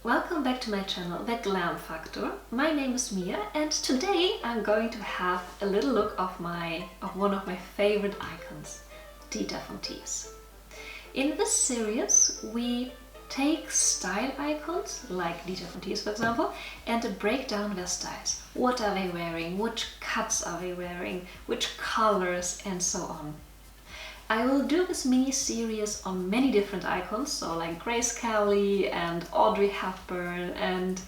Welcome back to my channel, The Glam Factor. My name is Mia and today I'm going to have a little look of one of my favorite icons, Dita von Teese. In this series we take style icons like Dita von Teese for example and break down their styles. What are they wearing, which cuts are they wearing, which colors and so on. I will do this mini-series on many different icons, so like Grace Kelly and Audrey Hepburn and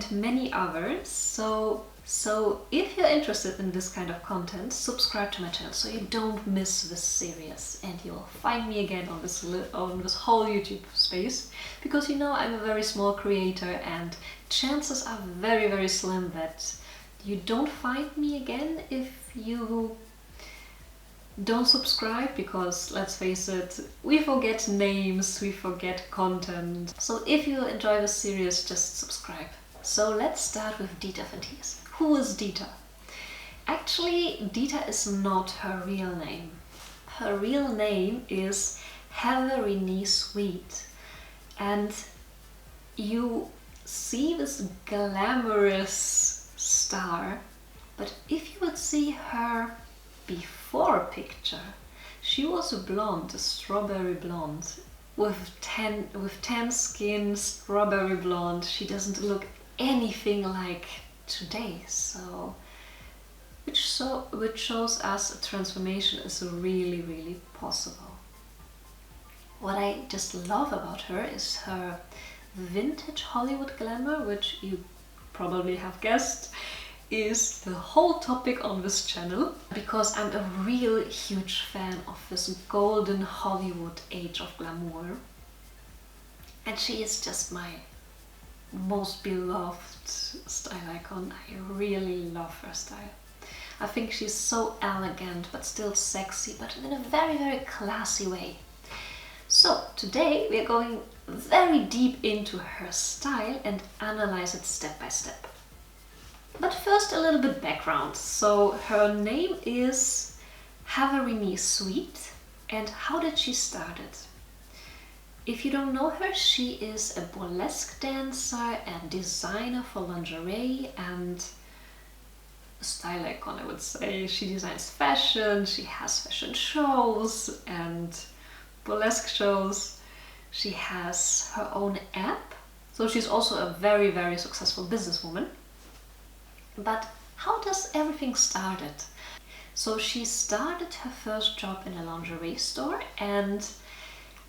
many others. So if you're interested in this kind of content, subscribe to my channel so you don't miss this series and you'll find me again on this whole YouTube space, because you know I'm a very small creator and chances are very, very slim that you don't find me again if you don't subscribe, because let's face it, we forget names, we forget content. So if you enjoy this series, just subscribe. So let's start with Dita von Teese. Who is Dita? Actually, Dita is not her real name. Her real name is Heather Sweet. And you see this glamorous star, but if you would see her before picture, she was a blonde, a strawberry blonde, with tan skin, strawberry blonde. She doesn't look anything like today, so which shows us a transformation is really, really possible. What I just love about her is her vintage Hollywood glamour, which you probably have guessed is the whole topic on this channel, because I'm a real huge fan of this golden Hollywood age of glamour, and she is just my most beloved style icon. I really love her style. I think she's so elegant but still sexy, but in a very, very classy way. So today we are going very deep into her style and analyze it step by step. But first a little bit background. So her name is Heather Sweet, and how did she start it? If you don't know her, she is a burlesque dancer and designer for lingerie and a style icon, I would say. She designs fashion, she has fashion shows and burlesque shows. She has her own app, so she's also a very, very successful businesswoman. But how does everything started? So she started her first job in a lingerie store, and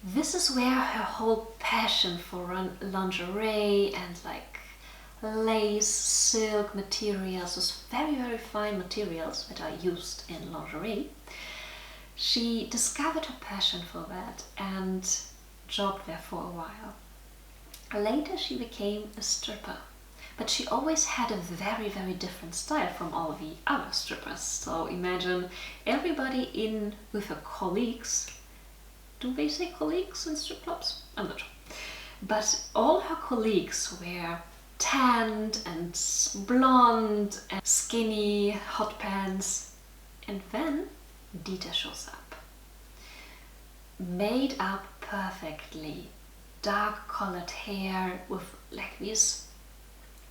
this is where her whole passion for lingerie and like lace, silk materials, those very, very fine materials that are used in lingerie. She discovered her passion for that and jobbed there for a while. Later she became a stripper. But she always had a very, very different style from all the other strippers. So imagine everybody in with her colleagues. Do they say colleagues in strip clubs? I'm not sure. But all her colleagues were tanned and blonde and skinny, hot pants. And then Dita shows up. Made up perfectly. Dark colored hair with like these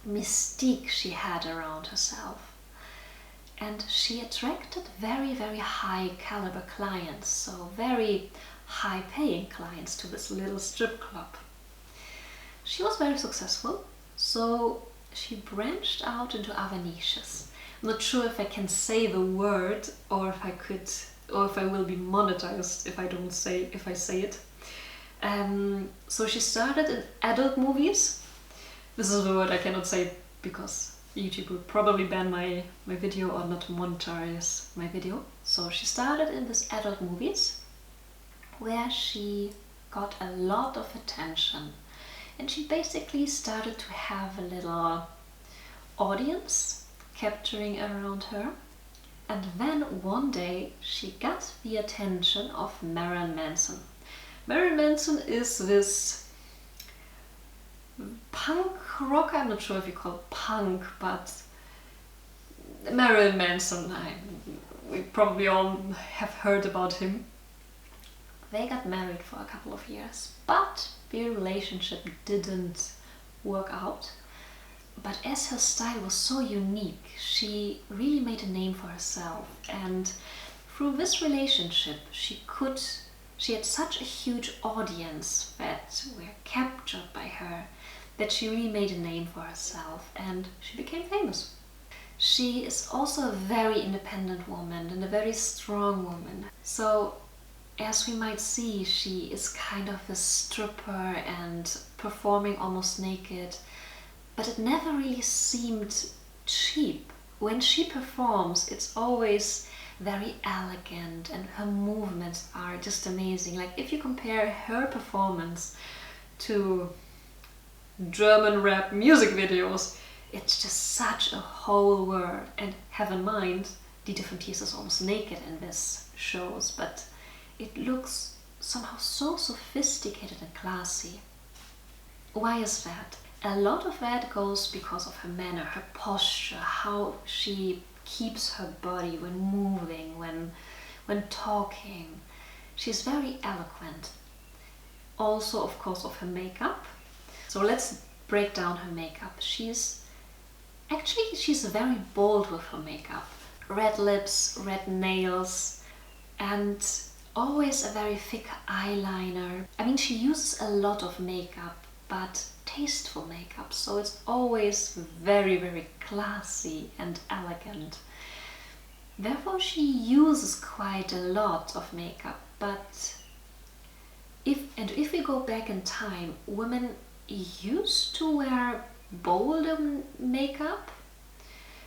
mystique she had around herself, and she attracted very, very high caliber clients, so very high paying clients to this little strip club. She was very successful, so she branched out into other niches. I'm not sure if I can say the word or if I will be monetized if I say it. So she started in adult movies. This is the word I cannot say because YouTube will probably ban my video or not monetize my video. So she started in these adult movies where she got a lot of attention, and she basically started to have a little audience capturing around her. And then one day she got the attention of Marilyn Manson. Marilyn Manson is this punk rock, I'm not sure if you call it punk, but Marilyn Manson, we probably all have heard about him. They got married for a couple of years, but their relationship didn't work out. But as her style was so unique, she really made a name for herself, and through this relationship she had such a huge audience that were captured by her, that she really made a name for herself and she became famous. She is also a very independent woman and a very strong woman. So as we might see, she is kind of a stripper and performing almost naked, but it never really seemed cheap. When she performs, it's always very elegant and her movements are just amazing. Like if you compare her performance to German rap music videos, it's just such a whole world. And have in mind, Dita von Teese is almost naked in this shows, but it looks somehow so sophisticated and classy. Why is that? A lot of that goes because of her manner, her posture, how she keeps her body when moving, when talking. She's very eloquent. Also, of course, of her makeup. So let's break down her makeup. She's very bold with her makeup. Red lips, red nails, and always a very thick eyeliner. I mean, she uses a lot of makeup, but tasteful makeup, so it's always very, very classy and elegant. Therefore, she uses quite a lot of makeup. But if we go back in time, women used to wear bolder makeup.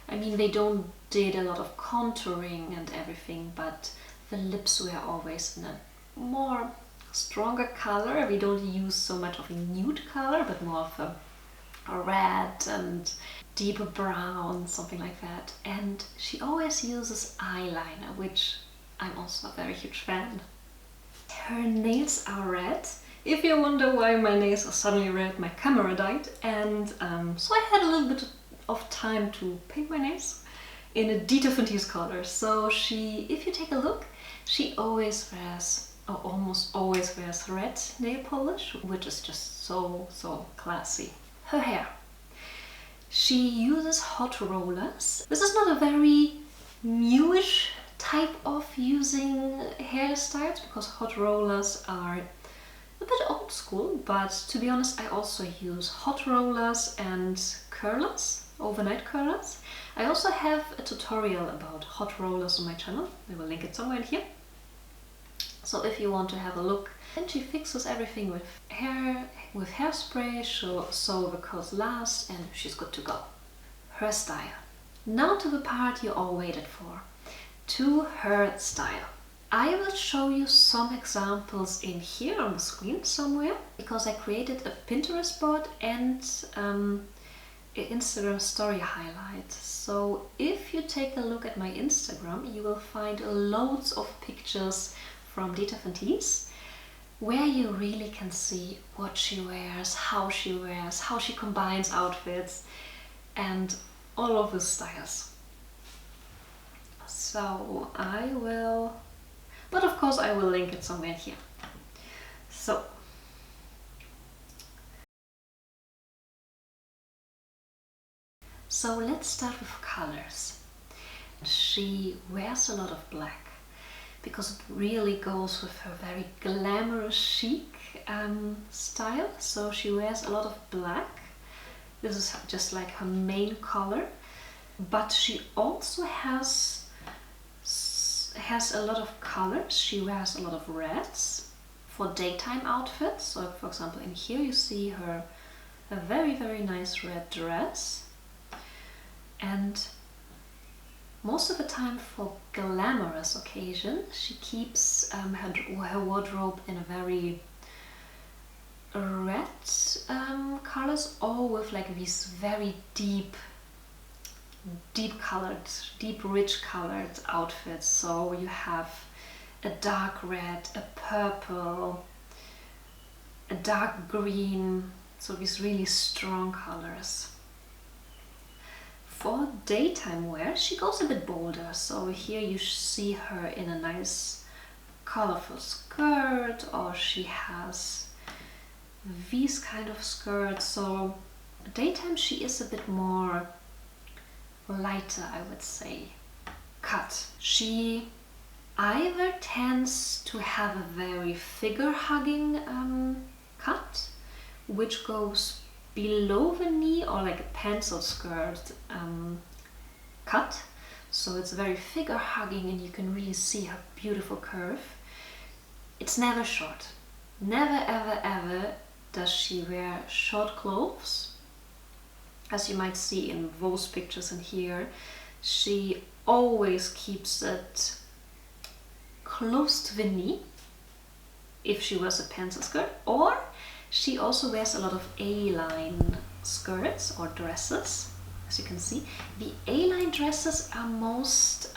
I mean, they don't did a lot of contouring and everything, but the lips were always in a more stronger color. We don't use so much of a nude color, but more of a red and deeper brown, something like that. And she always uses eyeliner, which I'm also a very huge fan. Her nails are red. If you wonder why my nails are suddenly red, my camera died, and so I had a little bit of time to paint my nails in a Dita von Teese color. So if you take a look, she always wears, or almost always wears, red nail polish, which is just so classy. Her hair. She uses hot rollers. This is not a very newish type of using hairstyles, because hot rollers are a bit old school, but to be honest, I also use hot rollers and curlers, overnight curlers. I also have a tutorial about hot rollers on my channel. I will link it somewhere in here. So if you want to have a look. And she fixes everything with hairspray, so the curls last and she's good to go. Her style. Now to the part you all waited for. To her style. I will show you some examples in here on the screen somewhere, because I created a Pinterest board and an Instagram story highlight. So if you take a look at my Instagram, you will find loads of pictures from Dita von Teese, where you really can see what she wears, how she combines outfits, and all of the styles. So I will, but of course I will link it somewhere here. So let's start with colors. She wears a lot of black, because it really goes with her very glamorous chic style. So she wears a lot of black. This is just like her main color, but she also has a lot of colors. She wears a lot of reds for daytime outfits. So for example, in here you see her a very nice red dress, and most of the time for glamorous occasion, she keeps her wardrobe in a very red colors, or with like these very deep colored, rich colored outfits. So you have a dark red, a purple, a dark green, so these really strong colors. For daytime wear, she goes a bit bolder. So here you see her in a nice colorful skirt, or she has these kind of skirts. So daytime she is a bit more lighter, I would say, cut. She either tends to have a very figure-hugging cut, which goes below the knee, or like a pencil skirt cut. So it's very figure-hugging and you can really see her beautiful curve. It's never short. Never ever ever does she wear short clothes. As you might see in those pictures in here, she always keeps it close to the knee if she wears a pencil skirt, or she also wears a lot of A-line skirts or dresses. As you can see, the A-line dresses are most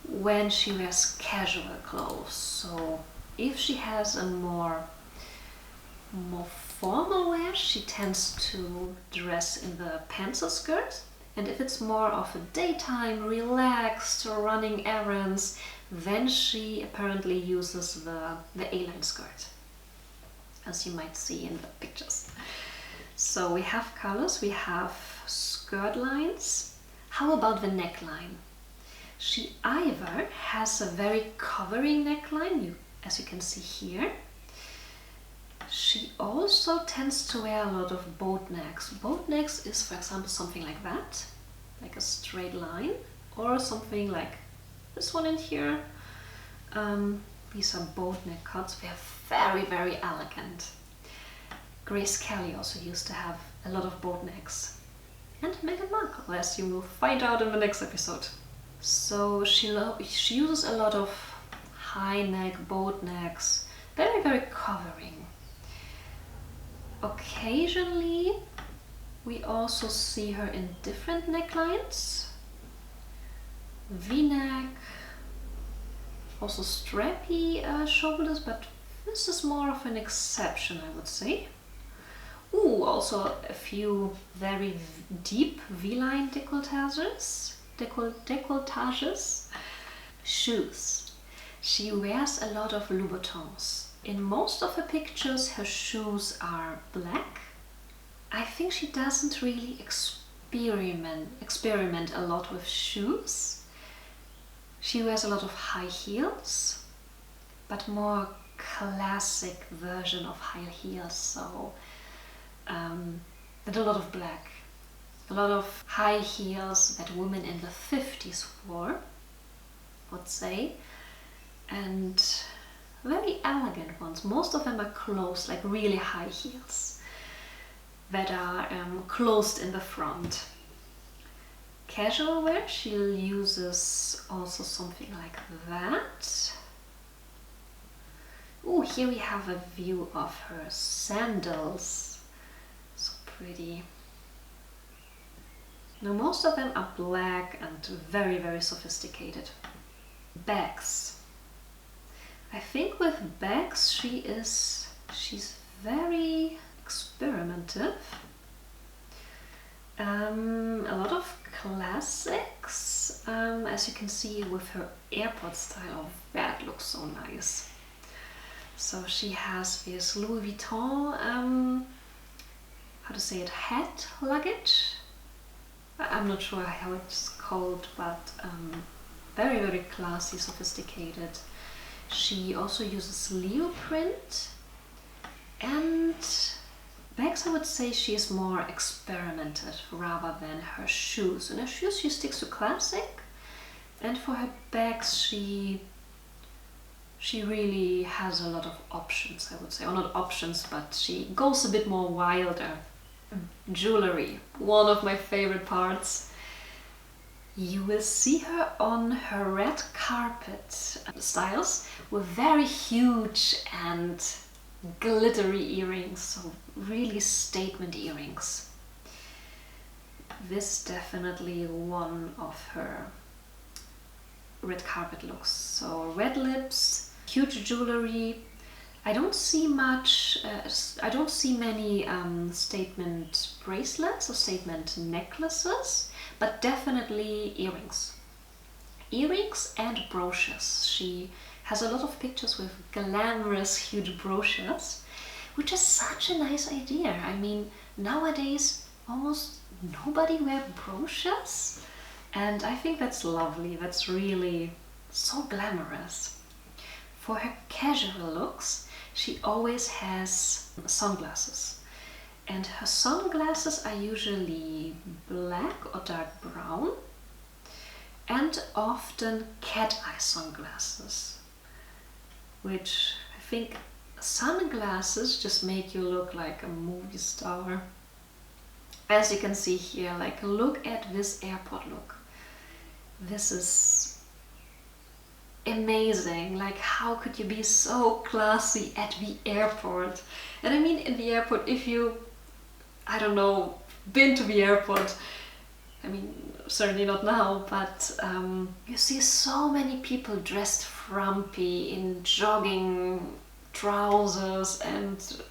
when she wears casual clothes. So if she has a more formal wear, she tends to dress in the pencil skirt. And if it's more of a daytime, relaxed, or running errands, then she apparently uses the A-line skirt, as you might see in the pictures. So we have colors, we have skirt lines. How about the neckline? She either has a very covering neckline, as you can see here. She also tends to wear a lot of boat necks. Boat necks is, for example, something like that, like a straight line, or something like this one in here. These are boat neck cuts. They are very, very elegant. Grace Kelly also used to have a lot of boat necks. And Meghan Markle, as you will find out in the next episode. So she uses a lot of high neck, boat necks, very, very covering. Occasionally we also see her in different necklines. V-neck, also strappy shoulders, but this is more of an exception, I would say. Ooh, also a few very deep V-line décolletages. Shoes. She wears a lot of Louboutins. In most of her pictures, her shoes are black. I think she doesn't really experiment a lot with shoes. She wears a lot of high heels, but more classic version of high heels, so with a lot of black. A lot of high heels that women in the 50s wore, I would say, and very elegant ones. Most of them are closed, like really high heels that are closed in the front. Casual wear, she uses also something like that. Oh, here we have a view of her sandals. So pretty. Now most of them are black and very, very sophisticated. Bags. I think with bags she's very experimentative. A lot of classics, as you can see with her airport style. Oh, that looks so nice. So she has this Louis Vuitton, how to say it, hat luggage. I'm not sure how it's called, but very, very classy, sophisticated. She also uses Leo print, and bags, I would say she is more experimented rather than her shoes. In her shoes she sticks to classic, and for her bags she really has a lot of options, I would say. Or not options, but she goes a bit more wilder. Jewelry, one of my favorite parts. You will see her on her red carpet styles with very huge and glittery earrings, so really statement earrings. This is definitely one of her red carpet looks. So red lips, huge jewelry. I don't see much, I don't see many statement bracelets or statement necklaces, but definitely earrings. Earrings and brooches. She has a lot of pictures with glamorous, huge brooches, which is such a nice idea. I mean, nowadays almost nobody wears brochures, and I think that's lovely. That's really so glamorous. For her casual looks, she always has sunglasses. And her sunglasses are usually black or dark brown, and often cat eye sunglasses, which I think sunglasses just make you look like a movie star. As you can see here, like, look at this airport look. This is amazing. Like, how could you be so classy at the airport? And I mean, in the airport, if you, I don't know, been to the airport, I mean, certainly not now, but you see so many people dressed frumpy in jogging trousers and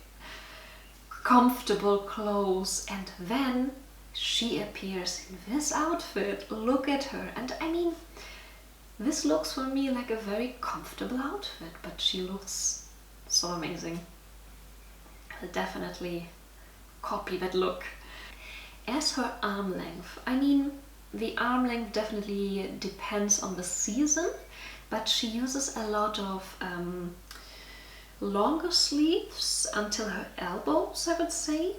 comfortable clothes, and then she appears in this outfit. Look at her. And I mean, this looks for me like a very comfortable outfit, but she looks so amazing. I'll definitely copy that look. As her arm length, I mean, the arm length definitely depends on the season, but she uses a lot of longer sleeves until her elbows, I would say,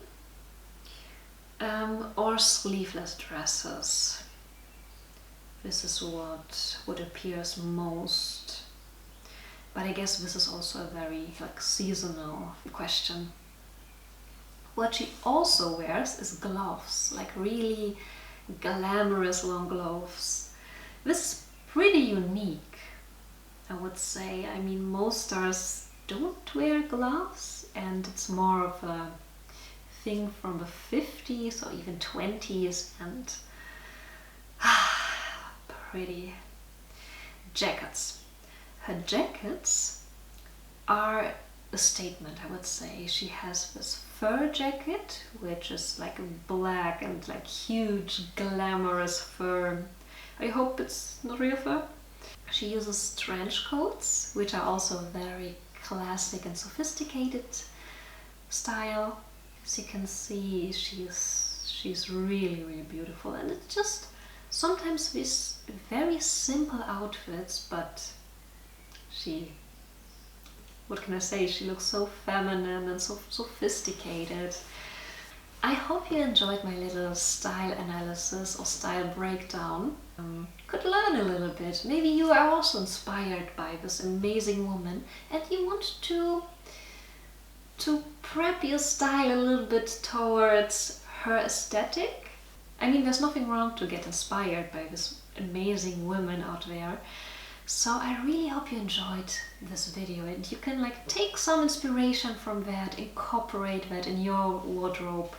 or sleeveless dresses. This is what appears most, but I guess this is also a very like seasonal question. What she also wears is gloves, like really glamorous long gloves. This is pretty unique, I would say. I mean, most stars don't wear gloves, and it's more of a thing from the 50s or even 20s, and pretty. Jackets. Her jackets are a statement, I would say. She has this fur jacket, which is like black and like huge glamorous fur. I hope it's not real fur. She uses trench coats, which are also very classic and sophisticated style. As you can see, she's really, really beautiful, and it's just sometimes these very simple outfits, but what can I say, she looks so feminine and so sophisticated. I hope you enjoyed my little style analysis or style breakdown. Could learn a little bit. Maybe you are also inspired by this amazing woman and you want to prep your style a little bit towards her aesthetic. I mean, there's nothing wrong to get inspired by this amazing woman out there. So I really hope you enjoyed this video and you can like take some inspiration from that, incorporate that in your wardrobe.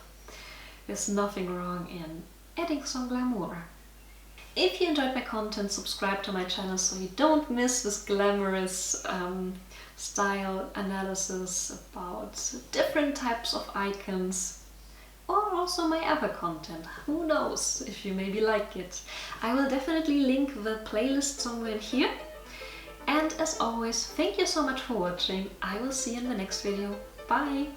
There's nothing wrong in adding some glamour. If you enjoyed my content, subscribe to my channel so you don't miss this glamorous style analysis about different types of icons, or also my other content. Who knows if you maybe like it. I will definitely link the playlist somewhere in here. And as always, thank you so much for watching. I will see you in the next video. Bye!